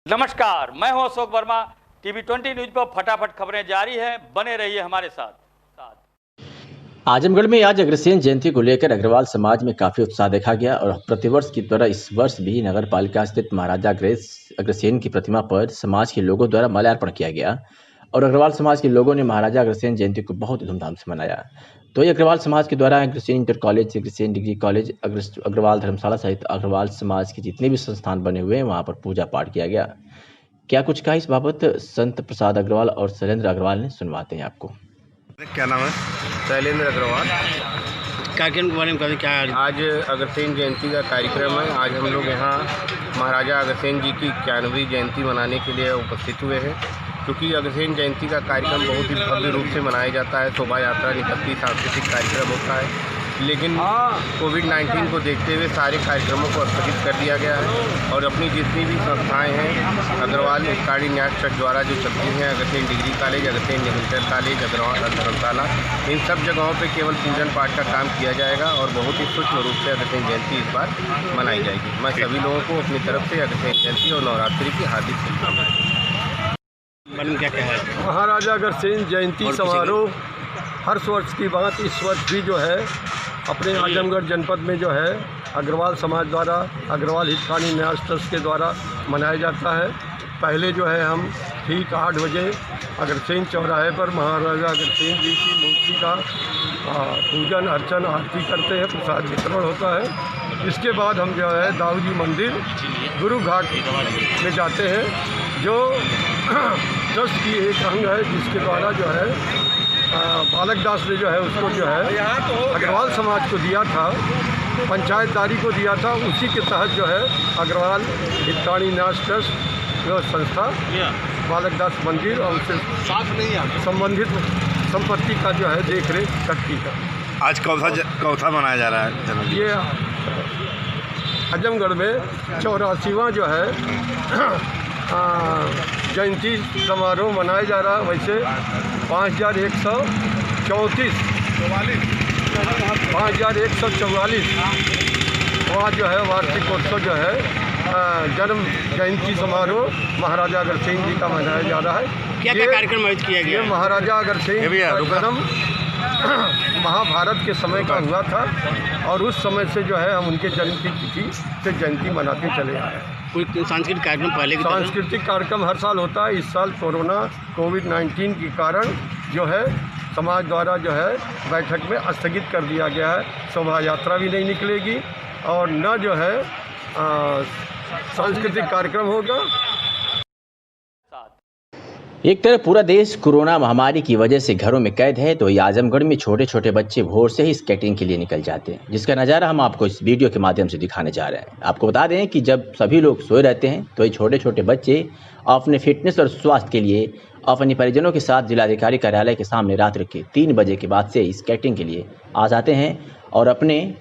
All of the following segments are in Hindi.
नमस्कार, मैं हूं अशोक वर्मा। टीवी 20 न्यूज पर फटाफट खबरें जारी हैं, बने रहिए हमारे साथ। आजमगढ़ में आज अग्रसेन जयंती को लेकर अग्रवाल समाज में काफी उत्साह देखा गया और प्रतिवर्ष की तरह इस वर्ष भी नगर पालिका स्थित महाराजा अग्रसेन की प्रतिमा पर समाज के लोगों द्वारा माल्यार्पण किया गया और अग्रवाल समाज के लोगों ने महाराजा अग्रसेन जयंती को बहुत धूमधाम से मनाया। तो ये अग्रवाल समाज के द्वारा Agrasen inter college, Agrasen degree college, Agarwal धर्मशाला सहित अग्रवाल समाज के जितने भी संस्थान बने हुए हैं वहां पर पूजा पाठ किया गया। क्या कुछ कहा इस बाबत संत प्रसाद अग्रवाल और शैलेंद्र अग्रवाल ने, सुनवाते हैं आपको। क्या नाम है? शैलेंद्र अग्रवाल। कार्यक्रम के बारे में कहें, क्या आज अग्रसेन जयंती का कार्यक्रम है। आज हम लोग यहाँ महाराजा अग्रसेन जी की 91वीं जयंती मनाने के लिए उपस्थित हुए हैं। क्योंकि अग्रसेन जयंती का कार्यक्रम बहुत ही भव्य रूप से मनाया जाता है। शोभा यात्रा निकलती, सांस्कृतिक कार्यक्रम होता है, लेकिन कोविड-19 को देखते हुए सारे कार्यक्रमों को स्थगित कर दिया गया है। और अपनी जितनी भी संस्थाएं हैं अग्रवाल हितकारी न्यास ट्रस्ट द्वारा जो चलती हैं, Agrasen degree college, Agrasen inter college, Agarwal धर्मशाला, इन सब जगहों पे केवल पूजन पाठ का काम किया जाएगा और बहुत ही सूक्ष्म रूप से अग्रसेन जयंती इस बार मनाई जाएगी। मैं सभी लोगों को अपनी तरफ से अग्रसेन जयंती और नवरात्रि की हार्दिक शुभकामनाएं। क्या है महाराजा अग्रसेन जयंती समारोह हर वर्ष की बात इस वर्ष भी जो है अपने आजमगढ़ जनपद में जो है अग्रवाल समाज द्वारा, अग्रवाल हितकारी न्यास ट्रस्ट के द्वारा मनाया जाता है। पहले जो है हम ठीक 8 बजे अग्रसेन चौराहे पर महाराजा अग्रसेन जी की मूर्ति का पूजन अर्चन आरती करते हैं, प्रसाद वितरण होता है। इसके बाद हम जो है दाऊजी मंदिर गुरु घाट में जाते हैं, जो ट्रस्ट की एक अंग है, जिसके द्वारा जो है बालक दास ने जो है उसको जो है अग्रवाल समाज को दिया था, पंचायतदारी को दिया था। उसी के तहत जो है अग्रवाल हितकारी न्यास ट्रस्ट जो संस्था बालक दास मंदिर और उससे संबंधित संपत्ति का जो है देख रेख करती है। आज कौथा मनाया जा रहा है? ये आजमगढ़ में 84वां जो है जयंती समारोह मनाया जा रहा है। वैसे 5144 वहाँ जो है वार्षिकोत्सव जो है जन्म जयंती समारोह महाराजा अग्रसेन जी का मनाया जा रहा है। क्या कार्यक्रम आयोजित किया गया? ये महाराजा अग्रसेन का जन्म महाभारत के समय का हुआ था और उस समय से जो है हम उनके जन्म की तिथि से जयंती मनाते चले आए हैं। कोई सांस्कृतिक कार्यक्रम पहले? सांस्कृतिक कार्यक्रम हर साल होता है। इस साल कोविड-19 के कारण जो है समाज द्वारा जो है बैठक में स्थगित कर दिया गया है। शोभा यात्रा भी नहीं निकलेगी और न जो है सांस्कृतिक कार्यक्रम होगा। एक तरफ पूरा देश कोरोना महामारी की वजह से घरों में कैद है, तो ये आजमगढ़ में छोटे छोटे बच्चे भोर से ही स्केटिंग के लिए निकल जाते हैं, जिसका नज़ारा हम आपको इस वीडियो के माध्यम से दिखाने जा रहे हैं। आपको बता दें कि जब सभी लोग सोए रहते हैं तो ये छोटे छोटे बच्चे अपने फिटनेस और स्वास्थ्य के लिए अपने परिजनों के साथ जिलाधिकारी कार्यालय के सामने रात्रि के 3 बजे के बाद से स्केटिंग के लिए आ जाते हैं और अपने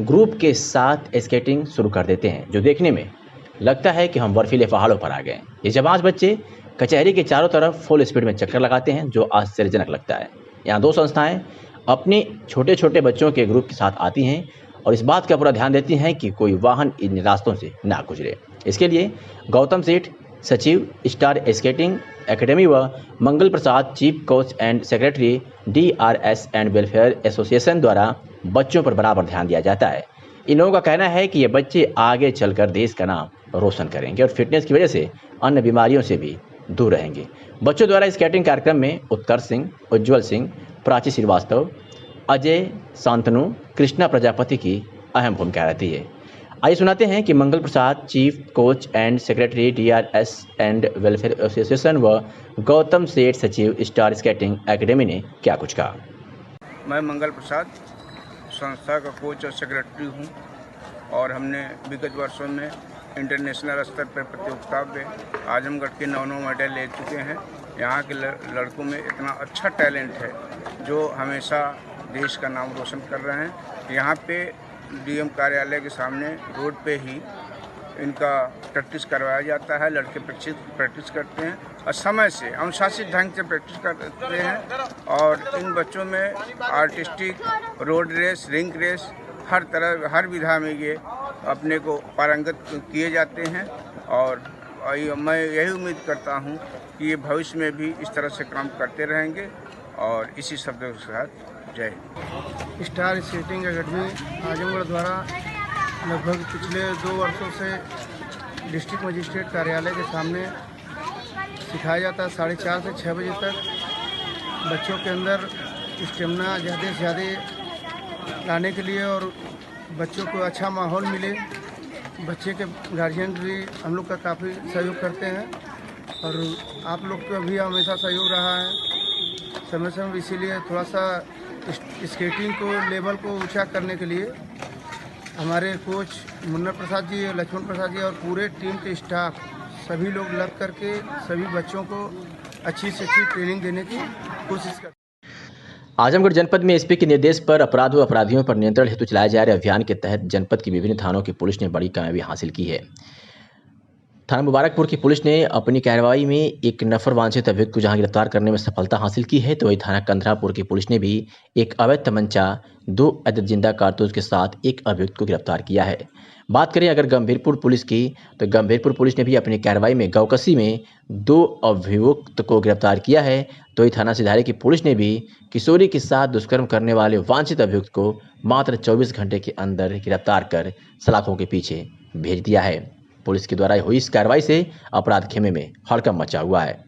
ग्रुप के साथ स्केटिंग शुरू कर देते हैं, जो देखने में लगता है कि हम बर्फीले पहाड़ों पर आ गए। ये जब बच्चे कचहरी के चारों तरफ फुल स्पीड में चक्कर लगाते हैं, जो आश्चर्यजनक लगता है। यहाँ 2 संस्थाएं अपने छोटे छोटे बच्चों के ग्रुप के साथ आती हैं और इस बात का पूरा ध्यान देती हैं कि कोई वाहन इन रास्तों से ना गुजरे। इसके लिए गौतम सेठ, सचिव, स्टार स्केटिंग एकेडमी व Mangal Prasad, chief coach and secretary, DRS and welfare association द्वारा बच्चों पर बराबर ध्यान दिया जाता है। इन लोगों का कहना है कि ये बच्चे आगे चलकर देश का नाम रोशन करेंगे और फिटनेस की वजह से अन्य बीमारियों से भी दूर रहेंगे। बच्चों द्वारा स्केटिंग कार्यक्रम में उत्कर्ष सिंह, उज्ज्वल सिंह, प्राची श्रीवास्तव, अजय शांतनु, कृष्णा प्रजापति की अहम भूमिका रहती है। आइए सुनाते हैं कि Mangal Prasad, chief coach and secretary, DRS and welfare association व गौतम सेठ, सचिव, स्टार स्केटिंग एकेडमी ने क्या कुछ कहा। मैं मंगल प्रसाद संस्था का कोच और सेक्रेटरी हूँ और हमने विगत वर्षों में इंटरनेशनल स्तर पर प्रतियोगिता में आजमगढ़ के 9 मेडल ले चुके हैं। यहाँ के लड़कों में इतना अच्छा टैलेंट है जो हमेशा देश का नाम रोशन कर रहे हैं। यहाँ पे DM कार्यालय के सामने रोड पे ही इनका प्रैक्टिस करवाया जाता है। लड़के प्रैक्टिस करते हैं और समय से अनुशासित ढंग से प्रैक्टिस करते हैं और इन बच्चों में artistic, road race, ring race, हर विधा में ये अपने को पारंगत किए जाते हैं और मैं यही उम्मीद करता हूँ कि ये भविष्य में भी इस तरह से काम करते रहेंगे। और इसी शब्दों के साथ जय Hind. Star skating academy Azamgarh द्वारा लगभग पिछले 2 वर्षों से डिस्ट्रिक्ट मजिस्ट्रेट कार्यालय के सामने सिखाया जाता है 4:30 से 6 बजे तक। बच्चों के अंदर स्टेमिना ज़्यादा से ज़्यादा लाने के लिए और बच्चों को अच्छा माहौल मिले, बच्चे के गार्जियन भी हम लोग का काफ़ी सहयोग करते हैं और आप लोग का भी हमेशा सहयोग रहा है समय समय। इसीलिए थोड़ा सा स्केटिंग को लेवल को ऊंचा करने के लिए हमारे कोच मुन्ना प्रसाद जी, लक्ष्मण प्रसाद जी और पूरे टीम के स्टाफ सभी लोग लग करके सभी बच्चों को अच्छी से अच्छी ट्रेनिंग देने की कोशिश करते हैं। आजमगढ़ जनपद में एसपी के निर्देश पर अपराध व अपराधियों पर नियंत्रण हेतु चलाए जा रहे अभियान के तहत जनपद की विभिन्न थानों की पुलिस ने बड़ी कामयाबी हासिल की है। थाना मुबारकपुर की पुलिस ने अपनी कार्रवाई में एक नफर वांछित अभियुक्त को जहां गिरफ्तार करने में सफलता हासिल की है, तो वही थाना कंधरापुर की पुलिस ने भी एक अवैध तमंचा, 2 अवैध जिंदा कारतूस के साथ एक अभियुक्त को गिरफ्तार किया है। बात करें अगर गंभीरपुर पुलिस की, तो गंभीरपुर पुलिस ने भी अपनी कार्रवाई में गौकसी में 2 अभियुक्त को गिरफ्तार किया है। तो वही थाना सिधारी की पुलिस ने भी किशोरी के साथ दुष्कर्म करने वाले वांछित अभियुक्त को मात्र 24 घंटे के अंदर गिरफ्तार कर सलाखों के पीछे भेज दिया है। पुलिस के द्वारा हुई इस कार्रवाई से अपराध खेमे में हड़कंप मचा हुआ है।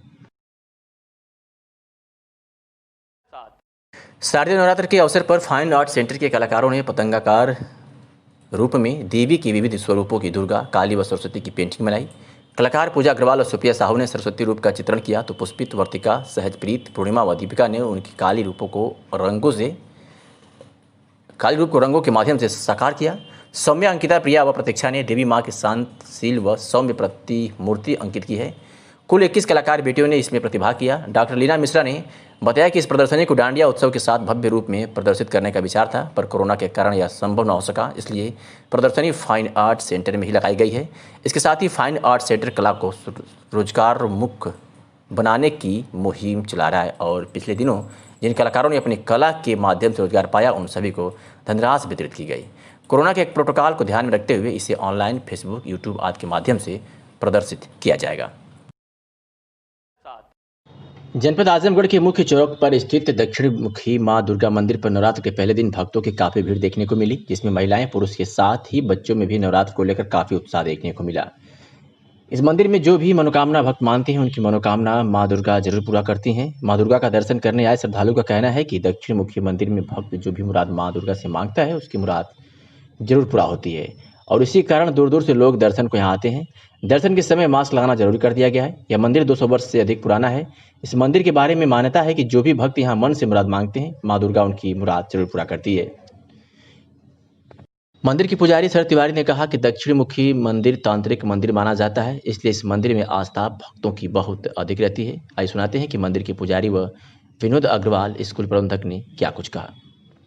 शारदीय नवरात्र के अवसर पर फाइन आर्ट सेंटर के कलाकारों ने पतंगाकार रूप में देवी के विविध स्वरूपों की दुर्गा, काली व सरस्वती की पेंटिंग बनाई। कलाकार पूजा अग्रवाल और सुप्रिया साहू ने सरस्वती रूप का चित्रण किया, तो पुष्पित, वर्तिका, सहजप्रीत, पूर्णिमा व दीपिका ने उनकी काली रूप को रंगों के माध्यम से साकार किया। सौम्या, अंकिता, प्रिया व प्रतीक्षा ने देवी माँ की शांतशील व सौम्य प्रतिमूर्ति अंकित की है। कुल 21 कलाकार बेटियों ने इसमें प्रतिभाग किया। डॉक्टर लीना मिश्रा ने बताया कि इस प्रदर्शनी को डांडिया उत्सव के साथ भव्य रूप में प्रदर्शित करने का विचार था, पर कोरोना के कारण यह संभव न हो सका, इसलिए प्रदर्शनी फाइन आर्ट सेंटर में ही लगाई गई है। इसके साथ ही फाइन आर्ट सेंटर कला को रोजगारोन्मुख बनाने की मुहिम चला रहा है और पिछले दिनों जिन कलाकारों ने अपनी कला के माध्यम से रोजगार पाया, उन सभी को धनराशि वितरित की गई। कोरोना के एक प्रोटोकॉल को ध्यान में रखते हुए इसे ऑनलाइन, फेसबुक, यूट्यूब आदि के माध्यम से प्रदर्शित किया जाएगा। जनपद आजमगढ़ के मुख्य चौक पर स्थित दक्षिण मुखी मां दुर्गा मंदिर पर नवरात्र के पहले दिन भक्तों की काफी भीड़ देखने को मिली, जिसमें महिलाएं, पुरुष के साथ ही बच्चों में भी नवरात्र को लेकर काफी उत्साह देखने को मिला। इस मंदिर में जो भी मनोकामना भक्त मानते हैं, उनकी मनोकामना मां दुर्गा जरूर पूरा करती हैं। मां दुर्गा का दर्शन करने आए श्रद्धालुओं का कहना है कि दक्षिण मुखी मंदिर में भक्त जो भी मुराद मां दुर्गा से मांगता है, उसकी मुराद जरूर पूरा होती है और इसी कारण दूर दूर से लोग दर्शन को यहाँ आते हैं। दर्शन के समय मास्क लगाना जरूरी कर दिया गया है। यह मंदिर 200 वर्ष से अधिक पुराना है। इस मंदिर के बारे में मान्यता है कि जो भी भक्त यहाँ मन से मुराद मांगते हैं, मां दुर्गा उनकी मुराद जरूर पूरा करती है। मंदिर की पुजारी शरद तिवारी ने कहा कि दक्षिण मुखी मंदिर तांत्रिक मंदिर माना जाता है, इसलिए इस मंदिर में आस्था भक्तों की बहुत अधिक रहती है। आइए सुनाते हैं कि मंदिर के पुजारी व विनोद अग्रवाल स्कूल प्रबंधक ने क्या कुछ कहा।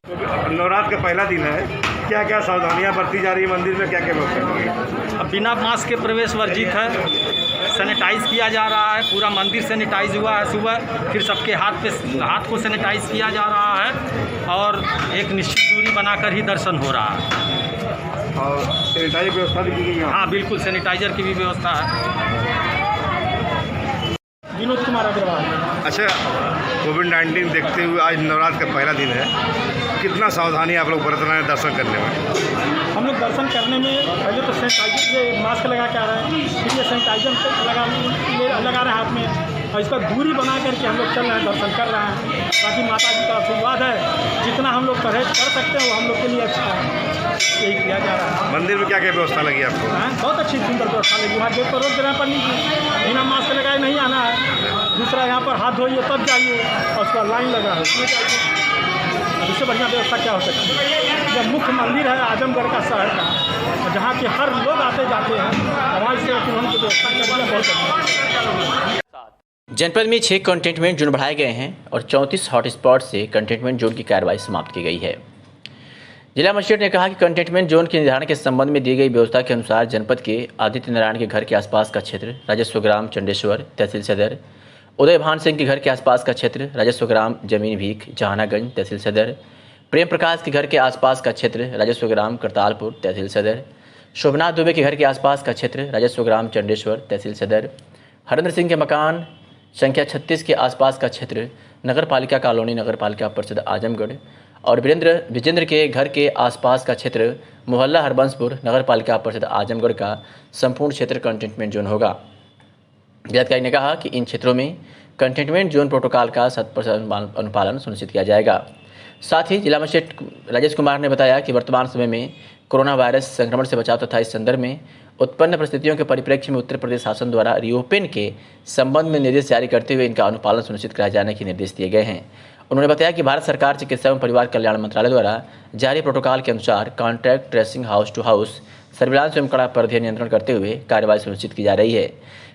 नवरात्र का पहला दिन है, क्या क्या सावधानियां बरती जा रही है मंदिर में, क्या क्या व्यवस्था? अब बिना मास्क के प्रवेश वर्जित है। सैनिटाइज किया जा रहा है, पूरा मंदिर सैनिटाइज हुआ है सुबह, फिर सबके हाथ को सैनिटाइज किया जा रहा है और एक निश्चित दूरी बनाकर ही दर्शन हो रहा है। और सैनिटाइजर की व्यवस्था भी की गई है? हाँ बिल्कुल, सैनिटाइजर की भी व्यवस्था है। विनोद कुमार अग्रवाल। अच्छा, कोविड-19 देखते हुए आज नवरात्र का पहला दिन है, कितना सावधानी आप लोग बरत रहे हैं दर्शन करने में? हम लोग दर्शन करने में पहले तो सैनिटाइजर से मास्क लगा के आ रहे हैं, फिर ये सैनिटाइजर लगा रहे हैं हाथ में और इसका दूरी बना करके हम लोग चल रहे हैं, दर्शन कर रहे हैं। बाकी माता जी का आशीर्वाद है, जितना हम लोग परहेज कर सकते हैं वो हम लोग के लिए अच्छा है, यही किया जा रहा है। मंदिर में क्या क्या व्यवस्था लगी आपको? बहुत अच्छी सुंदर व्यवस्था लगी। वहाँ गेट पर रोक देना पर बिना मास्क लगाए नहीं आना है। दूसरा यहाँ पर हाथ धोइए तब जाइए और उसका लाइन लगा है उसमें जाइए। इससे बढ़िया व्यवस्था क्या हो सकती है? जब मुख्य मंदिर है आजमगढ़ का शहर का, जहाँ के हर लोग आते जाते हैं, वहाँ से उनकी व्यवस्था करना बहुत अच्छा। जनपद में 6 कंटेनमेंट जोन बढ़ाए गए हैं और 34 हॉटस्पॉट से कंटेनमेंट जोन की कार्रवाई समाप्त की गई है। जिला मजिस्ट्रेट ने कहा कि कंटेनमेंट जोन के निर्धारण के संबंध में दी गई व्यवस्था के अनुसार जनपद के आदित्य नारायण के घर के आसपास का क्षेत्र, राजस्व ग्राम चंडेश्वर तहसील सदर, उदय भान सिंह के घर के आसपास का क्षेत्र, राजस्व ग्राम जमीन भीख जहानागंज तहसील सदर, प्रेम प्रकाश के घर के आसपास का क्षेत्र, राजस्व ग्राम करतालपुर तहसील सदर, शोभनाथ दुबे के घर के आसपास का क्षेत्र राजस्व ग्राम चंडेश्वर तहसील सदर, हरेंद्र सिंह के मकान संख्या 36 के आसपास का क्षेत्र नगर पालिका कॉलोनी नगर पालिका परिषद आजमगढ़ और विजेंद्र के घर के आसपास का क्षेत्र मोहल्ला हरबंसपुर नगर पालिका परिषद आजमगढ़ का संपूर्ण क्षेत्र कंटेनमेंट जोन होगा। जिलाधिकारी ने कहा कि इन क्षेत्रों में कंटेनमेंट जोन प्रोटोकॉल का 100% अनुपालन सुनिश्चित किया जाएगा। साथ ही जिला मजिस्ट्रेट राजेश कुमार ने बताया कि वर्तमान समय में कोरोना वायरस संक्रमण से बचाव तथा इस संदर्भ में उत्पन्न परिस्थितियों के परिप्रेक्ष्य में उत्तर प्रदेश शासन द्वारा रीओपन के संबंध में निर्देश जारी करते हुए इनका अनुपालन सुनिश्चित कराए जाने के निर्देश दिए गए हैं। उन्होंने बताया कि भारत सरकार चिकित्सा एवं परिवार कल्याण मंत्रालय द्वारा जारी प्रोटोकॉल के अनुसार contact tracing house to house surveillance एवं कड़ा परिधीय नियंत्रण करते हुए कार्रवाई सुनिश्चित की जा रही है।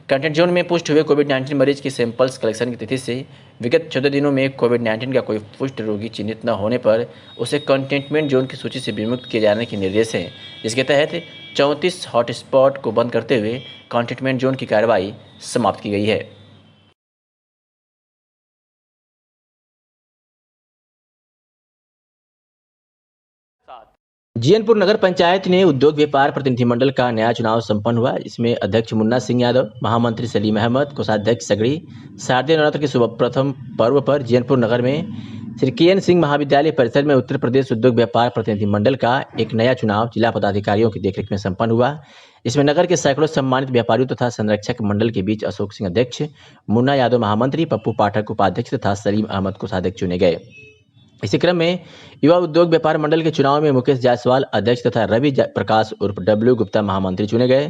कंटेंट जोन में पुष्ट हुए कोविड-19 मरीज की सैंपल्स कलेक्शन की तिथि से विगत 14 दिनों में कोविड-19 का कोई पुष्ट रोगी चिन्हित न होने पर उसे कंटेनमेंट जोन की सूची से विमुक्त किए जाने के निर्देश हैं, जिसके तहत 34 हॉटस्पॉट को बंद करते हुए कंटेनमेंट जोन की कार्रवाई समाप्त की गई है। जीयनपुर नगर पंचायत ने उद्योग व्यापार प्रतिनिधिमंडल का नया चुनाव संपन्न हुआ। इसमें अध्यक्ष मुन्ना सिंह यादव, महामंत्री सलीम अहमद, कोषाध्यक्ष सगड़ी। शारदीय नवरात्र के शुभ प्रथम पर्व पर जीयनपुर नगर में श्री के.एन. सिंह महाविद्यालय परिसर में उत्तर प्रदेश उद्योग व्यापार प्रतिनिधिमंडल का एक नया चुनाव जिला पदाधिकारियों की देखरेख में संपन्न हुआ। इसमें नगर के सैकड़ों सम्मानित व्यापारियों तथा संरक्षक मंडल के बीच अशोक सिंह अध्यक्ष, मुन्ना यादव महामंत्री, पप्पू पाठक उपाध्यक्ष तथा सलीम अहमद कोषाध्यक्ष चुने गए। इसी क्रम में युवा उद्योग व्यापार मंडल के चुनाव में मुकेश जायसवाल अध्यक्ष तथा रवि प्रकाश उर्फ डब्ल्यू गुप्ता महामंत्री चुने गए।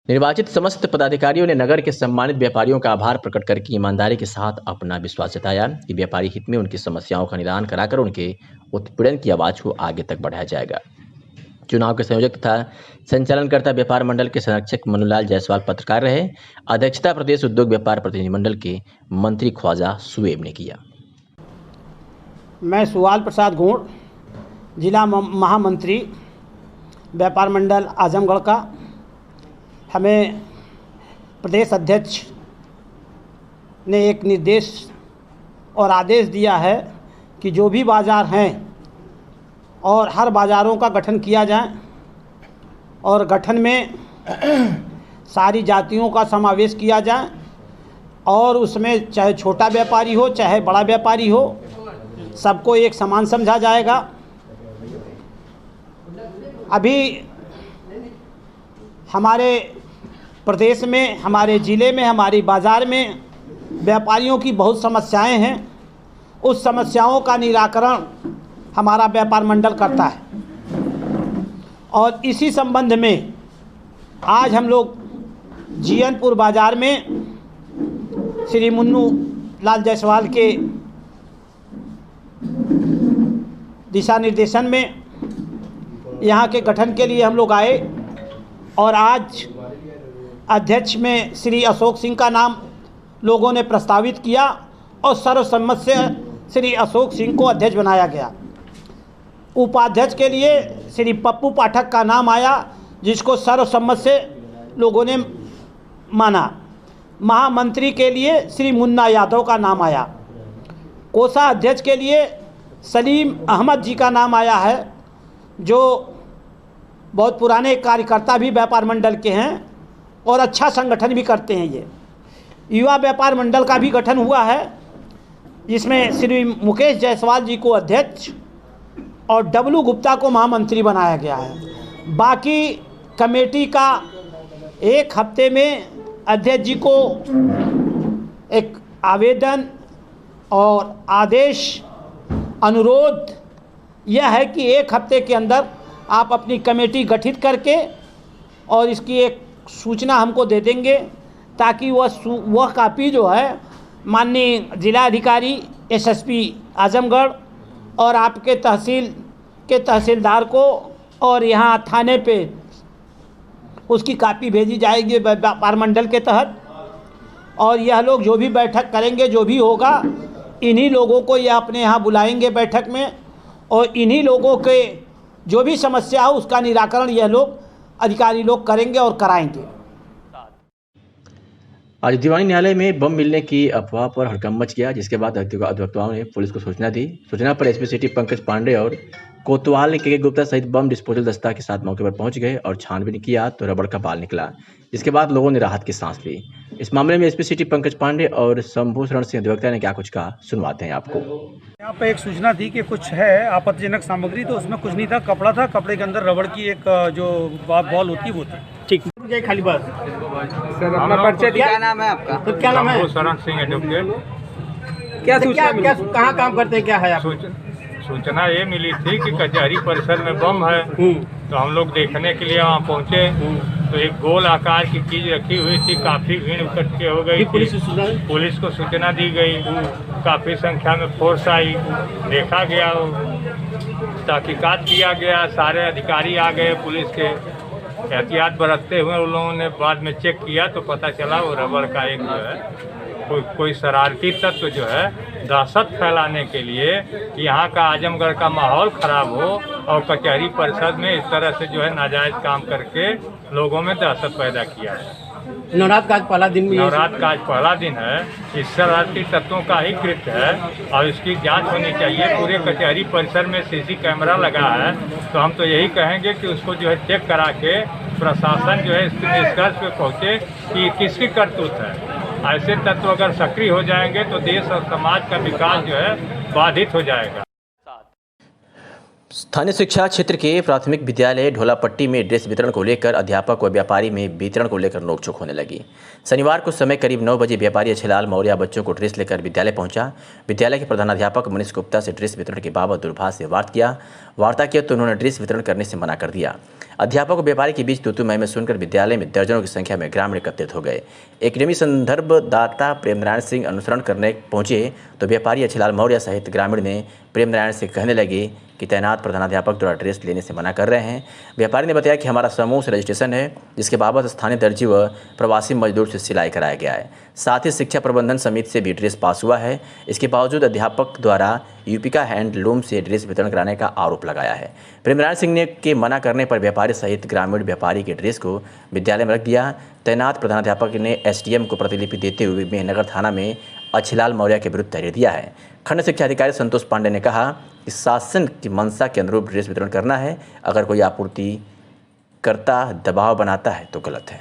निर्वाचित समस्त पदाधिकारियों ने नगर के सम्मानित व्यापारियों का आभार प्रकट करके ईमानदारी के साथ अपना विश्वास जताया कि व्यापारी हित में उनकी समस्याओं का निदान कराकर उनके उत्पीड़न की आवाज को आगे तक बढ़ाया जाएगा। चुनाव के संयोजक तथा संचालनकर्ता व्यापार मंडल के संरक्षक मनुलाल जायसवाल पत्रकार रहे। अध्यक्षता प्रदेश उद्योग व्यापार प्रतिनिधिमंडल के मंत्री ख्वाजा सुएब ने किया। मैं सुवाल प्रसाद गोड़, जिला महामंत्री व्यापार मंडल आजमगढ़ का। हमें प्रदेश अध्यक्ष ने एक निर्देश और आदेश दिया है कि जो भी बाज़ार हैं और हर बाज़ारों का गठन किया जाए और गठन में सारी जातियों का समावेश किया जाए और उसमें चाहे छोटा व्यापारी हो चाहे बड़ा व्यापारी हो, सबको एक समान समझा जाएगा। अभी हमारे प्रदेश में, हमारे ज़िले में, हमारी बाज़ार में व्यापारियों की बहुत समस्याएं हैं। उस समस्याओं का निराकरण हमारा व्यापार मंडल करता है और इसी संबंध में आज हम लोग जीयनपुर बाज़ार में श्री मुन्नू लाल जायसवाल के दिशा निर्देशन में यहाँ के गठन के लिए हम लोग आए और आज अध्यक्ष में श्री अशोक सिंह का नाम लोगों ने प्रस्तावित किया और सर्वसम्मत से श्री अशोक सिंह को अध्यक्ष बनाया गया। उपाध्यक्ष के लिए श्री पप्पू पाठक का नाम आया, जिसको सर्वसम्मत से लोगों ने माना। महामंत्री के लिए श्री मुन्ना यादव का नाम आया। कोषाध्यक्ष के लिए सलीम अहमद जी का नाम आया है, जो बहुत पुराने कार्यकर्ता भी व्यापार मंडल के हैं और अच्छा संगठन भी करते हैं। ये युवा व्यापार मंडल का भी गठन हुआ है, जिसमें श्री मुकेश जायसवाल जी को अध्यक्ष और डब्लू गुप्ता को महामंत्री बनाया गया है। बाकी कमेटी का एक हफ्ते में अध्यक्ष जी को एक आवेदन और आदेश अनुरोध यह है कि एक हफ्ते के अंदर आप अपनी कमेटी गठित करके और इसकी एक सूचना हमको दे देंगे, ताकि वह कापी जो है माननीय जिलाधिकारी एसएसपी आजमगढ़ और आपके तहसील के तहसीलदार को और यहाँ थाने पे उसकी कापी भेजी जाएगी व्यापार मंडल के तहत। और यह लोग जो भी बैठक करेंगे, जो भी होगा, इन्हीं लोगों को यह अपने यहाँ बुलाएंगे बैठक में और इन्हीं लोगों के जो भी समस्या हो उसका निराकरण यह लोग अधिकारी लोग करेंगे और कराएंगे। आज दीवानी न्यायालय में बम मिलने की अफवाह पर हड़कंप मच गया, जिसके बाद अधिवक्ताओं ने पुलिस को सूचना दी। सूचना पर एसपी सिटी पंकज पांडे और कोतवाल के गुप्ता सहित बम डिस्पोजल दस्ता के साथ मौके पर पहुंच गए और छानबीन किया तो रबड़ का बाल निकला, जिसके बाद लोगों ने राहत की सांस ली। इस मामले में एसपी सिटी पंकज पांडे और शंभू शरण सिंह अधिवक्ता ने क्या कुछ कहा, सुनवाते हैं आपको। यहाँ पे एक सूचना थी कि कुछ है आपत्तिजनक सामग्री, तो उसमें कुछ नहीं था, कपड़ा था, कपड़े के अंदर रबड़ की एक जो बॉल होती है वो थी। ठीक जय खाली बस सर अपना परिचय दिया। क्या नाम है आपका? तो क्या नाम है? शरण सिंह एडवोकेट। क्या सूचना क्या कहाँ काम करते हैं, क्या है आप? सूचना ये मिली थी कि कचहरी परिसर में बम है, तो हम लोग देखने के लिए वहाँ पहुँचे तो एक गोल आकार की चीज रखी हुई थी, काफी भीड़ इकट्ठी हो गई थी। पुलिस को सूचना दी गई, काफी संख्या में फोर्स आई, देखा गया, तहकीकात किया गया, सारे अधिकारी आ गए पुलिस के। एहतियात बरतते हुए उन लोगों ने बाद में चेक किया तो पता चला वो रबड़ का एक जो है कोई शरारती तत्व जो है दहशत फैलाने के लिए यहाँ का आजमगढ़ का माहौल खराब हो और कचहरी परिषद में इस तरह से जो है नाजायज काम करके लोगों में दहशत पैदा किया है। नवरात्र का आज पहला दिन भी नवरात्र का आज पहला दिन है, इस शरारती तत्वों का ही कृत्य है और इसकी जांच होनी चाहिए। पूरे कचहरी परिसर में सीसी कैमरा लगा है, तो हम तो यही कहेंगे कि उसको जो है चेक करा के प्रशासन जो है इस निष्कर्ष पे पहुँचे कि किसकी करतूत है। ऐसे तत्व अगर सक्रिय हो जाएंगे तो देश और समाज का विकास जो है बाधित हो जाएगा। स्थानीय शिक्षा क्षेत्र के प्राथमिक विद्यालय ढोलापट्टी में ड्रेस वितरण को लेकर अध्यापक व व्यापारी में वितरण को लेकर नोकझोंक होने लगी। शनिवार को समय करीब 9 बजे व्यापारी अच्छेलाल मौर्य बच्चों को ड्रेस लेकर विद्यालय पहुंचा। विद्यालय के प्रधानाध्यापक मनीष गुप्ता से ड्रेस वितरण के बाबत दूरभाष से वार्ता किया तो उन्होंने ड्रेस वितरण करने से मना कर दिया। अध्यापक और व्यापारी के बीच तू मैं सुनकर विद्यालय में दर्जनों की संख्या में ग्रामीण एकत्रित हो गए। एक नियमित संदर्भदाता प्रेमनारायण सिंह अनुसरण करने पहुंचे तो व्यापारी अच्छेलाल मौर्य सहित ग्रामीण ने प्रेमनारायण से कहने लगे कि तैनात प्रधानाध्यापक द्वारा ड्रेस लेने से मना कर रहे हैं। व्यापारी ने बताया कि हमारा समूह से रजिस्ट्रेशन है, जिसके बाबत स्थानीय दर्जी व प्रवासी मजदूर से सिलाई कराया गया है। साथ ही शिक्षा प्रबंधन समिति से भी ड्रेस पास हुआ है। इसके बावजूद अध्यापक द्वारा यूपिका हैंडलूम से ड्रेस वितरण कराने का आरोप लगाया है। प्रेमनारायण सिंह ने के मना करने पर व्यापारी सहित ग्रामीण व्यापारी के ड्रेस को विद्यालय में रख दिया। तैनात प्रधानाध्यापक ने एसडीएम को प्रतिलिपि देते हुए मेहनगर थाना में अच्छेलाल मौर्य के विरुद्ध तहरीर दिया है। खंड शिक्षा अधिकारी संतोष पांडे ने कहा कि शासन की मंशा के अनुरूप ड्रेस वितरण करना है। अगर कोई आपूर्ति करता दबाव बनाता है तो गलत है।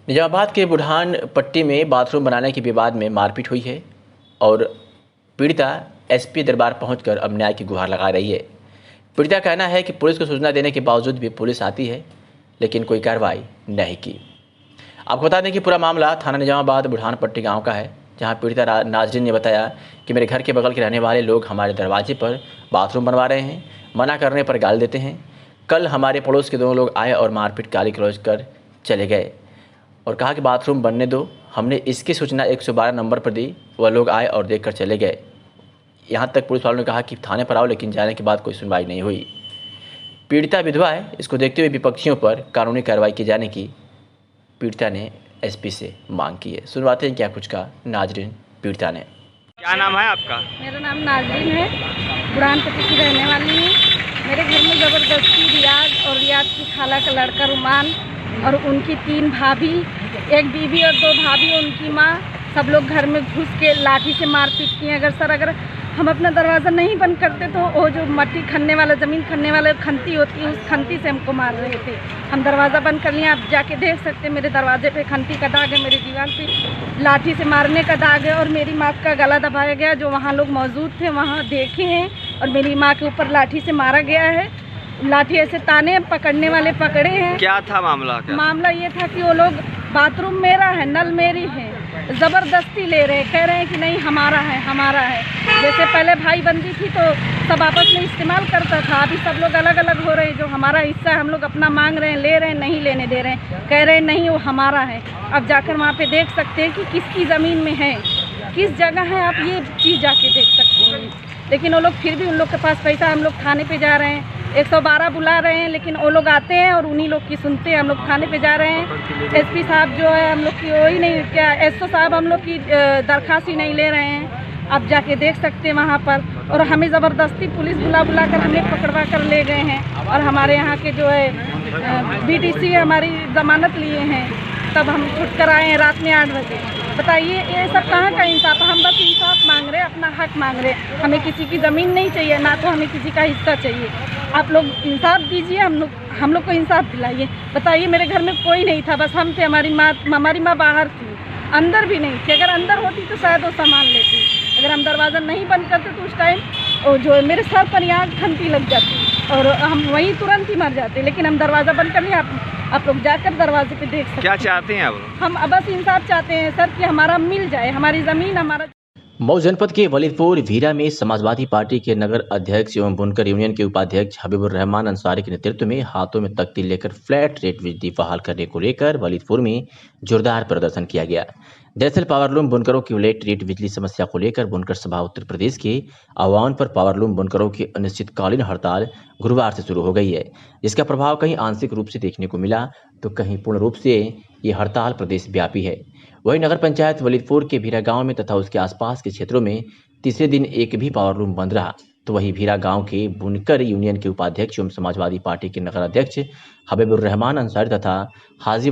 निजामाबाद के बुढ़ान पट्टी में बाथरूम बनाने के विवाद में मारपीट हुई है और पीड़िता एसपी दरबार पहुंचकर अब न्याय की गुहार लगा रही है। पीड़िता का कहना है कि पुलिस को सूचना देने के बावजूद भी पुलिस आती है लेकिन कोई कार्रवाई नहीं की। आपको बता दें कि पूरा मामला थाना निजामाबाद बुढ़ान पट्टी गाँव का है, जहां पीड़िता नाजरीन ने बताया कि मेरे घर के बगल के रहने वाले लोग हमारे दरवाजे पर बाथरूम बनवा रहे हैं, मना करने पर गाली देते हैं। कल हमारे पड़ोस के 2 लोग आए और मारपीट गाली गलौज कर चले गए और कहा कि बाथरूम बनने दो। हमने इसकी सूचना 112 नंबर पर दी, वह लोग आए और देखकर चले गए। यहाँ तक पुलिस वालों ने कहा कि थाने पर आओ, लेकिन जाने के बाद कोई सुनवाई नहीं हुई। पीड़िता विधवा है, इसको देखते हुए विपक्षियों पर कानूनी कार्रवाई किए जाने की पीड़िता ने एसपी से मांग की है। सुनवाते हैं क्या कुछ का नाजरीन पीड़िता ने। क्या नाम है आपका? मेरा नाम नाजरीन है, बुढ़ान पट्टी की रहने वाली हूँ। मेरे घर में ज़बरदस्ती रियाज और रियाज की खाला का लड़का रुमान और उनकी 3 भाभी, एक बीवी और 2 भाभी और उनकी माँ, सब लोग घर में घुस के लाठी से मारपीट किए। अगर हम अपना दरवाज़ा नहीं बंद करते तो वो जो मट्टी खनने वाला, ज़मीन खनने वाला खंती होती है, उस खंती से हमको मार रहे थे। हम दरवाज़ा बंद कर लिए, आप जाके देख सकते हैं मेरे दरवाजे पे खंती का दाग है, मेरी दीवार पे लाठी से मारने का दाग है और मेरी माँ का गला दबाया गया। जो वहाँ लोग मौजूद थे वहाँ देखे हैं और मेरी माँ के ऊपर लाठी से मारा गया है। लाठी ऐसे ताने पकड़ने वाले पकड़े हैं। क्या था मामला? मामला ये था कि वो लोग बाथरूम मेरा है, नल मेरी है, ज़बरदस्ती ले रहे, कह रहे हैं कि नहीं हमारा है हमारा है। जैसे पहले भाई बंदी थी तो सब आपस में इस्तेमाल करता था, अभी सब लोग अलग अलग हो रहे हैं। जो हमारा हिस्सा है हम लोग अपना मांग रहे हैं, ले रहे हैं, नहीं लेने दे रहे हैं, कह रहे हैं नहीं वो हमारा है। अब जाकर वहाँ पे देख सकते हैं कि किसकी ज़मीन में है, किस जगह है, आप ये चीज़ जाके देख सकते हैं। लेकिन वो लोग फिर भी, उन लोग के पास पैसा, हम लोग थाने पे जा रहे हैं, 112 बुला रहे हैं, लेकिन वो लोग आते हैं और उन्हीं लोग की सुनते हैं। हम लोग थाने पे जा रहे हैं, एसपी साहब जो है हम लोग की वही नहीं, क्या एसओ साहब हम लोग की दरख्वास्त ही नहीं ले रहे हैं। आप जाके देख सकते हैं वहाँ पर। और हमें ज़बरदस्ती पुलिस बुला कर हमें पकड़वा कर ले गए हैं और हमारे यहाँ के जो है बीटीसी हमारी ज़मानत लिए हैं, तब हम छुट कर आए हैं रात में 8 बजे। बताइए ये सब कहाँ का इंसाफ? हम बस इंसाफ मांग रहे हैं। अपना हक मांग रहे हैं। हमें किसी की ज़मीन नहीं चाहिए, ना तो हमें किसी का हिस्सा चाहिए। आप लोग इंसाफ दीजिए, हम लोग को इंसाफ दिलाइए। बताइए, मेरे घर में कोई नहीं था, बस हम थे। हमारी माँ बाहर थी, अंदर भी नहीं थी। अगर अंदर होती तो शायद वो सामान लेती। अगर हम दरवाज़ा नहीं बंद करते तो उस टाइम और जो मेरे सर पर यहाँ घंटी लग जाती और हम वहीं तुरंत ही मर जाते। लेकिन हम दरवाज़ा बंद कर लिया। आप लोग जाकर दरवाजे पे देख सकते हैं। क्या चाहते हैं आप? हम बस इंसाफ चाहते हैं सर कि हमारा मिल जाए, हमारी ज़मीन हमारा। मऊ जनपद के वलीदपुर वीरा में समाजवादी पार्टी के नगर अध्यक्ष एवं बुनकर यूनियन के उपाध्यक्ष हबीबुर रहमान अंसारी के नेतृत्व में हाथों में तख्ती लेकर फ्लैट रेट बिजली बहाल करने को लेकर वलीदपुर में जोरदार प्रदर्शन किया गया। दरअसल पावरलूम बुनकरों की फ्लैट रेट बिजली समस्या को लेकर बुनकर सभा उत्तर प्रदेश के आह्वान पर पावरलूम बुनकरों की अनिश्चितकालीन हड़ताल गुरुवार से शुरू हो गई है, जिसका प्रभाव कहीं आंशिक रूप से देखने को मिला तो कहीं पूर्ण रूप से ये हड़ताल प्रदेश व्यापी है। वहीं नगर पंचायत वलीदपुर के भीरा गांव में तथा उसके आसपास के क्षेत्रों में तीसरे दिन एक भी पावरलूम बंद रहा। तो वहीं भीरा गांव के बुनकर यूनियन के उपाध्यक्ष एवं समाजवादी पार्टी के नगर अध्यक्ष हबीबुर रहमान अंसारी तथा हाजी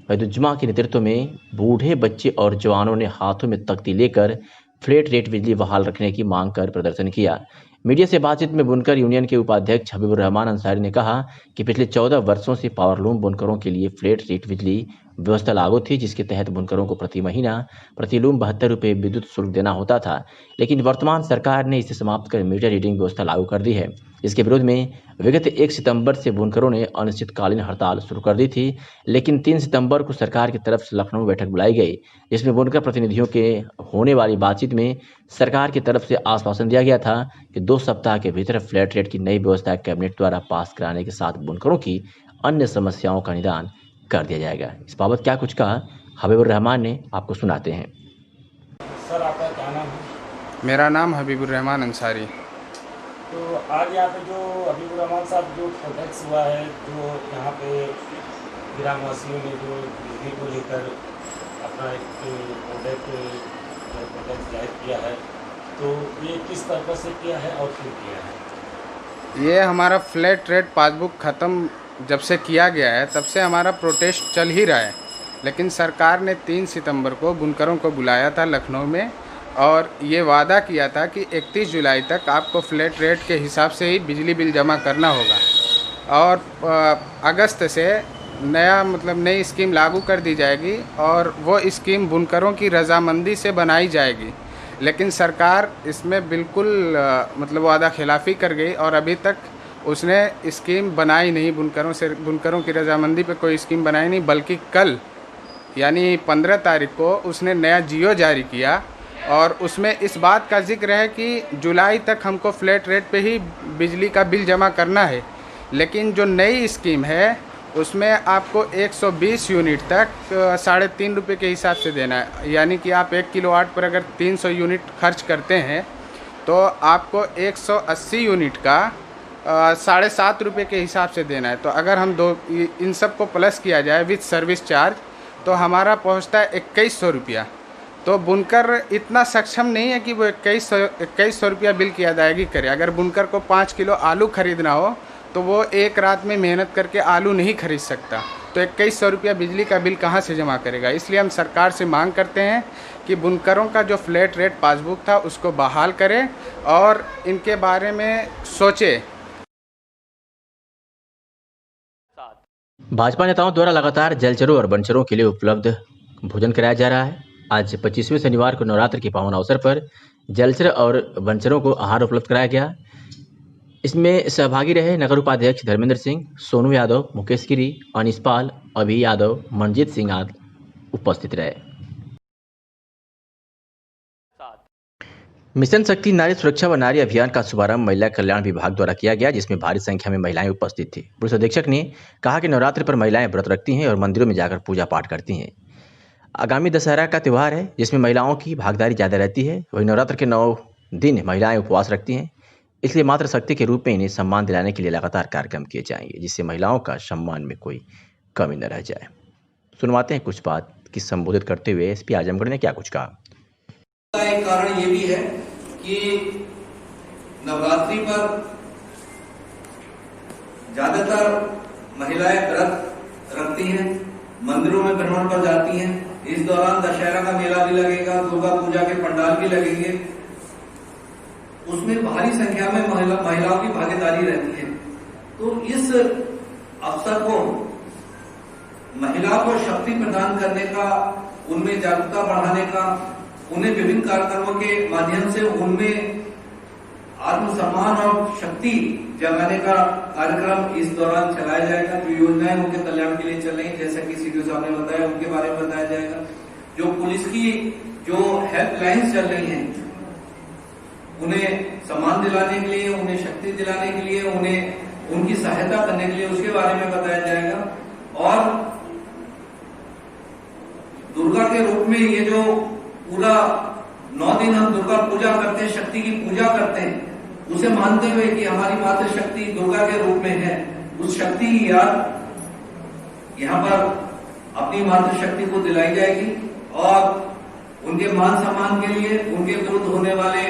वहीदुज्जमा के नेतृत्व में बूढ़े, बच्चे और जवानों ने हाथों में तख्ती लेकर फ्लैट रेट बिजली बहाल रखने की मांग कर प्रदर्शन किया। मीडिया से बातचीत में बुनकर यूनियन के उपाध्यक्ष हबीबुर रहमान अंसारी ने कहा कि पिछले 14 वर्षों से पावरलूम बुनकरों के लिए फ्लैट रेट बिजली व्यवस्था लागू थी, जिसके तहत बुनकरों को प्रति महीना प्रति लूम 72 रुपये विद्युत शुल्क देना होता था। लेकिन वर्तमान सरकार ने इसे समाप्त कर मीटर रीडिंग व्यवस्था लागू कर दी है। इसके विरोध में विगत 1 सितंबर से बुनकरों ने अनिश्चितकालीन हड़ताल शुरू कर दी थी। लेकिन 3 सितंबर को सरकार की तरफ से लखनऊ बैठक बुलाई गई, जिसमें बुनकर प्रतिनिधियों के होने वाली बातचीत में सरकार की तरफ से आश्वासन दिया गया था कि 2 सप्ताह के भीतर फ्लैट रेट की नई व्यवस्था कैबिनेट द्वारा पास कराने के साथ बुनकरों की अन्य समस्याओं का निदान कर दिया जाएगा। इस बाबत क्या कुछ कहा हबीबुर रहमान ने, आपको सुनाते हैं। सर, आपका क्या नाम है? मेरा नाम हबीबुर रहमान अंसारी। तो आज यहाँ पे जो हबीबुर रहमान साहब जो प्रोटेक्ट हुआ है, जो यहाँ पे ग्रामवासियों ने जो बिजली को लेकर अपना एक प्रोटेक्ट जाहिर किया है, तो ये किस तरह से किया है और क्यों किया है? ये हमारा फ्लैट रेट पासबुक ख़त्म जब से किया गया है तब से हमारा प्रोटेस्ट चल ही रहा है। लेकिन सरकार ने 3 सितंबर को बुनकरों को बुलाया था लखनऊ में और ये वादा किया था कि 31 जुलाई तक आपको फ्लैट रेट के हिसाब से ही बिजली बिल जमा करना होगा और अगस्त से नई स्कीम लागू कर दी जाएगी और वो स्कीम बुनकरों की रजामंदी से बनाई जाएगी। लेकिन सरकार इसमें बिल्कुल वादा खिलाफ़ी कर गई और अभी तक उसने स्कीम बनाई नहीं। बुनकरों की रजामंदी पे कोई स्कीम बनाई नहीं, बल्कि कल यानी 15 तारीख को उसने नया जियो जारी किया और उसमें इस बात का जिक्र है कि जुलाई तक हमको फ्लैट रेट पे ही बिजली का बिल जमा करना है। लेकिन जो नई स्कीम है उसमें आपको 120 यूनिट तक 3.5 रुपये के हिसाब से देना है। यानी कि आप 1 किलोवाट पर अगर 300 यूनिट खर्च करते हैं तो आपको 180 यूनिट का 7.5 रुपये के हिसाब से देना है। तो अगर हम इन सब को प्लस किया जाए विथ सर्विस चार्ज तो हमारा पहुंचता है 2100 रुपया। तो बुनकर इतना सक्षम नहीं है कि वो 2100 रुपया बिल की अदायगी करे। अगर बुनकर को 5 किलो आलू खरीदना हो तो वो एक रात में मेहनत करके आलू नहीं खरीद सकता, तो 2100 रुपया बिजली का बिल कहाँ से जमा करेगा। इसलिए हम सरकार से मांग करते हैं कि बुनकरों का जो फ्लैट रेट पासबुक था उसको बहाल करें और इनके बारे में सोचे। भाजपा नेताओं द्वारा लगातार जलचरों और वनचरों के लिए उपलब्ध भोजन कराया जा रहा है। आज 25वें शनिवार को नवरात्र के पावन अवसर पर जलचर और वनचरों को आहार उपलब्ध कराया गया। इसमें सहभागी रहे नगर उपाध्यक्ष धर्मेंद्र सिंह, सोनू यादव, मुकेश गिरी, अनीस पाल, अभी यादव, मनजीत सिंह आदि उपस्थित रहे। मिशन शक्ति नारी सुरक्षा व नारी अभियान का शुभारंभ महिला कल्याण विभाग द्वारा किया गया, जिसमें भारी संख्या में महिलाएं उपस्थित थी। पुलिस अधीक्षक ने कहा कि नवरात्र पर महिलाएं व्रत रखती हैं और मंदिरों में जाकर पूजा पाठ करती हैं। आगामी दशहरा का त्यौहार है जिसमें महिलाओं की भागीदारी ज़्यादा रहती है। वहीं नवरात्र के 9 दिन महिलाएं उपवास रखती हैं, इसलिए मातृशक्ति के रूप में इन्हें सम्मान दिलाने के लिए लगातार कार्यक्रम किए जाएंगे, जिससे महिलाओं का सम्मान में कोई कमी न रह जाए। सुनवाते हैं कुछ बात कि संबोधित करते हुए एसपी आजमगढ़ ने क्या कुछ कहा। एक कारण ये भी है कि नवरात्रि पर ज्यादातर महिलाएं व्रत रखती हैं, मंदिरों में भ्रमण पर जाती हैं, इस दौरान दशहरा का मेला भी लगेगा, दुर्गा पूजा के पंडाल भी लगेंगे। उसमें भारी संख्या में महिलाओं की भागीदारी रहती है। तो इस अवसर को महिला को शक्ति प्रदान करने का, उनमें जागरूकता बढ़ाने का, उन्हें विभिन्न कार्यक्रमों के माध्यम से उनमें आत्मसम्मान और शक्ति जगाने का कार्यक्रम इस दौरान चलाया जाएगा। जो योजनाएं उनके कल्याण के लिए चल रही, जैसा कि सीडीओ साहब ने बताया, उनके बारे में बताया जाएगा। जो पुलिस की जो हेल्पलाइंस चल रही हैं, उन्हें सम्मान दिलाने के लिए, उन्हें शक्ति दिलाने के लिए, उन्हें उनकी सहायता करने के लिए, उसके बारे में बताया जाएगा। और दुर्गा के रूप में ये जो पूरा 9 दिन हम दुर्गा पूजा करते हैं, शक्ति की पूजा करते हैं, उसे मानते हुए कि हमारी मातृ शक्ति दुर्गा के रूप में है, उस शक्ति की याद यहाँ पर अपनी मातृ शक्ति को दिलाई जाएगी और उनके मान सम्मान के लिए, उनके विरुद्ध होने वाले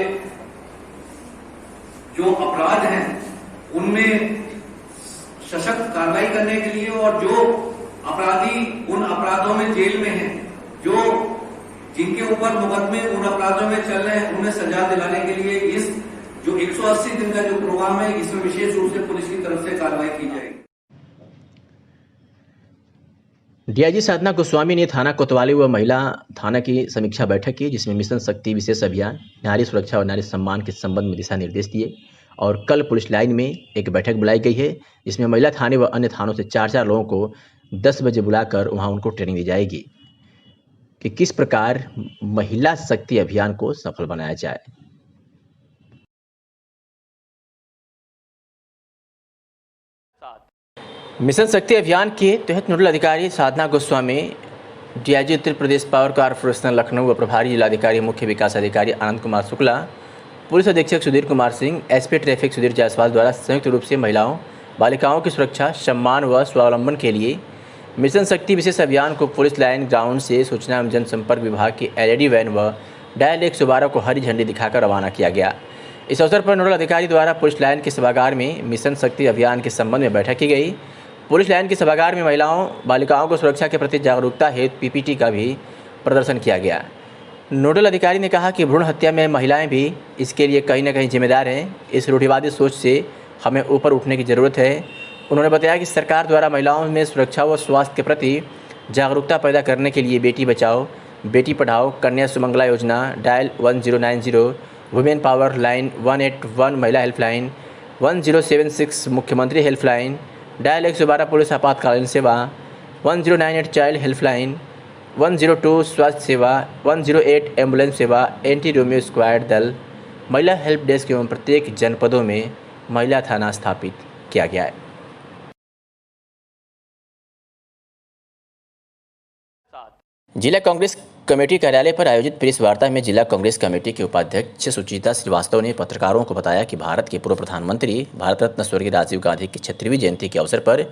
जो अपराध हैं उनमें सशक्त कार्रवाई करने के लिए, और जो अपराधी उन अपराधों में जेल में हैं, जो जिनके ऊपर मुकदमे उन अपराधों में चल रहे हैं, उन्हें सजा दिलाने के लिए इस जो 180 दिन का जो प्रोग्राम है, इसमें विशेष रूप से पुलिस की तरफ से कार्रवाई की जाएगी। डीआईजी साधना गोस्वामी ने थाना कोतवाली व महिला थाना की समीक्षा बैठक की, जिसमें मिशन शक्ति विशेष अभियान, नारी सुरक्षा और नारी सम्मान के संबंध में दिशा निर्देश दिए। और कल पुलिस लाइन में एक बैठक बुलाई गई है, जिसमें महिला थाने व अन्य थानों से 4-4 लोगों को 10 बजे बुलाकर वहां उनको ट्रेनिंग दी जाएगी कि किस प्रकार महिला शक्ति अभियान को सफल बनाया जाए। मिशन शक्ति अभियान के तहत नोडल अधिकारी साधना Goswami, DIG Uttar Pradesh power corporation Lucknow व प्रभारी जिलाधिकारी मुख्य विकास अधिकारी आनंद कुमार शुक्ला, पुलिस अधीक्षक सुधीर कुमार सिंह, एसपी ट्रैफिक सुधीर जायसवाल द्वारा संयुक्त रूप से महिलाओं बालिकाओं की सुरक्षा, सम्मान व स्वावलंबन के लिए मिशन शक्ति विशेष अभियान को पुलिस लाइन ग्राउंड से सूचना एवं जनसंपर्क विभाग की एलईडी वैन व डायल 112 को हरी झंडी दिखाकर रवाना किया गया। इस अवसर पर नोडल अधिकारी द्वारा पुलिस लाइन के सभागार में मिशन शक्ति अभियान के संबंध में बैठक की गई। पुलिस लाइन के सभागार में महिलाओं बालिकाओं को सुरक्षा के प्रति जागरूकता हेतु पीपीटी का भी प्रदर्शन किया गया। नोडल अधिकारी ने कहा कि भ्रूण हत्या में महिलाएं भी इसके लिए कहीं न कहीं जिम्मेदार हैं। इस रूढ़िवादी सोच से हमें ऊपर उठने की ज़रूरत है। उन्होंने बताया कि सरकार द्वारा महिलाओं में सुरक्षा व स्वास्थ्य के प्रति जागरूकता पैदा करने के लिए बेटी बचाओ बेटी पढ़ाओ, कन्या सुमंगला योजना, डायल 1090, वुमेन पावर लाइन 181, महिला हेल्पलाइन 1076, मुख्यमंत्री हेल्पलाइन, डायल 112 पुलिस आपातकालीन सेवा, 1098 चाइल्ड हेल्पलाइन, 102 स्वास्थ्य सेवा, 108 एम्बुलेंस सेवा, एंटी रोमियो स्क्वाड दल, महिला हेल्प डेस्क एवं प्रत्येक जनपदों में महिला थाना स्थापित किया गया है। जिला कांग्रेस कमेटी कार्यालय पर आयोजित प्रेस वार्ता में जिला कांग्रेस कमेटी के उपाध्यक्ष सुचिता श्रीवास्तव ने पत्रकारों को बताया कि भारत के पूर्व प्रधानमंत्री भारत रत्न स्वर्गीय राजीव गांधी की 36वीं जयंती के अवसर पर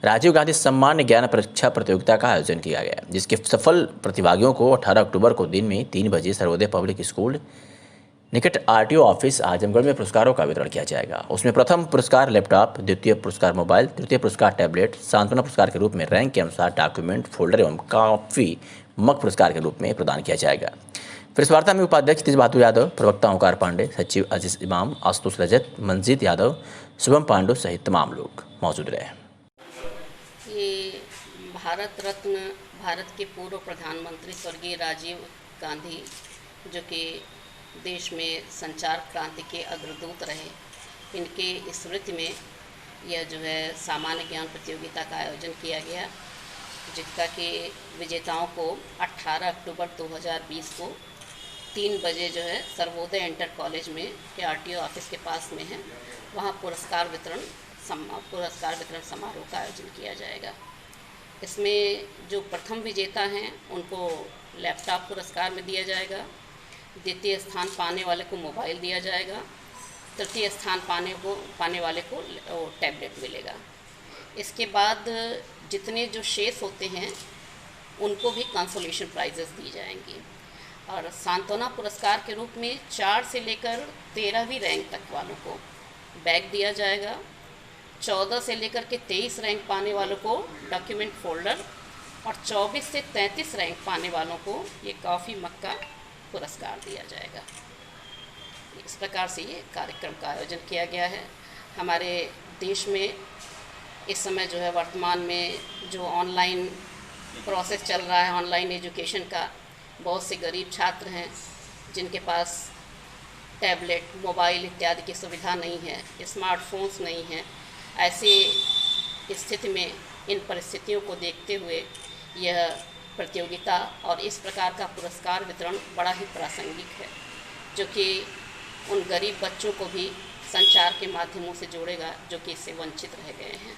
राजीव गांधी सम्मान ज्ञान परीक्षा प्रतियोगिता का आयोजन किया गया, जिसके सफल प्रतिभागियों को 18 अक्टूबर को दिन में 3 बजे सर्वोदय पब्लिक स्कूल निकट आरटीओ ऑफिस आजमगढ़ में पुरस्कारों का वितरण किया जाएगा। उसमें प्रथम पुरस्कार लैपटॉप, द्वितीय पुरस्कार मोबाइल, तृतीय पुरस्कार टैबलेट, सांत्वना पुरस्कार के रूप में रैंक के अनुसार डॉक्यूमेंट, फोल्डर एवं कॉपी मग पुरस्कार के रूप में प्रदान किया जाएगा। प्रेस वार्ता में उपाध्यक्ष तेज बहादुर यादव, प्रवक्ता ओंकार पांडे, सचिव अजीज इमाम, आशुतोष रजत, मंजीत यादव, शुभम पांडु सहित तमाम लोग मौजूद रहे। ये भारत रत्न भारत के पूर्व प्रधानमंत्री स्वर्गीय राजीव गांधी, जो कि देश में संचार क्रांति के अग्रदूत रहे, इनके स्मृति में यह जो है सामान्य ज्ञान प्रतियोगिता का आयोजन किया गया, जिसका कि विजेताओं को 18 अक्टूबर 2020 को 3 बजे जो है सर्वोदय इंटर कॉलेज में के आरटीओ ऑफिस के पास में है, वहाँ पुरस्कार वितरण समारोह का आयोजन किया जाएगा। इसमें जो प्रथम विजेता हैं उनको लैपटॉप पुरस्कार में दिया जाएगा, द्वितीय स्थान पाने वाले को मोबाइल दिया जाएगा, तृतीय स्थान पाने वाले को टैबलेट मिलेगा। इसके बाद जितने जो शेष होते हैं उनको भी कंसोलेशन प्राइजेस दी जाएंगी। और सांत्वना पुरस्कार के रूप में 4 से लेकर 13वीं रैंक तक वालों को बैग दिया जाएगा। 14 से लेकर के 23 रैंक पाने वालों को डॉक्यूमेंट फोल्डर और 24 से 33 रैंक पाने वालों को ये कॉफ़ी मग का पुरस्कार दिया जाएगा। इस प्रकार से ये कार्यक्रम का आयोजन किया गया है। हमारे देश में इस समय जो है वर्तमान में जो ऑनलाइन प्रोसेस चल रहा है, ऑनलाइन एजुकेशन का, बहुत से गरीब छात्र हैं जिनके पास टैबलेट, मोबाइल इत्यादि की सुविधा नहीं है, स्मार्टफोन्स नहीं हैं। ऐसी स्थिति में इन परिस्थितियों को देखते हुए यह प्रतियोगिता और इस प्रकार का पुरस्कार वितरण बड़ा ही प्रासंगिक है, जो कि उन गरीब बच्चों को भी संचार के माध्यमों से जोड़ेगा जो कि इससे वंचित रह गए हैं।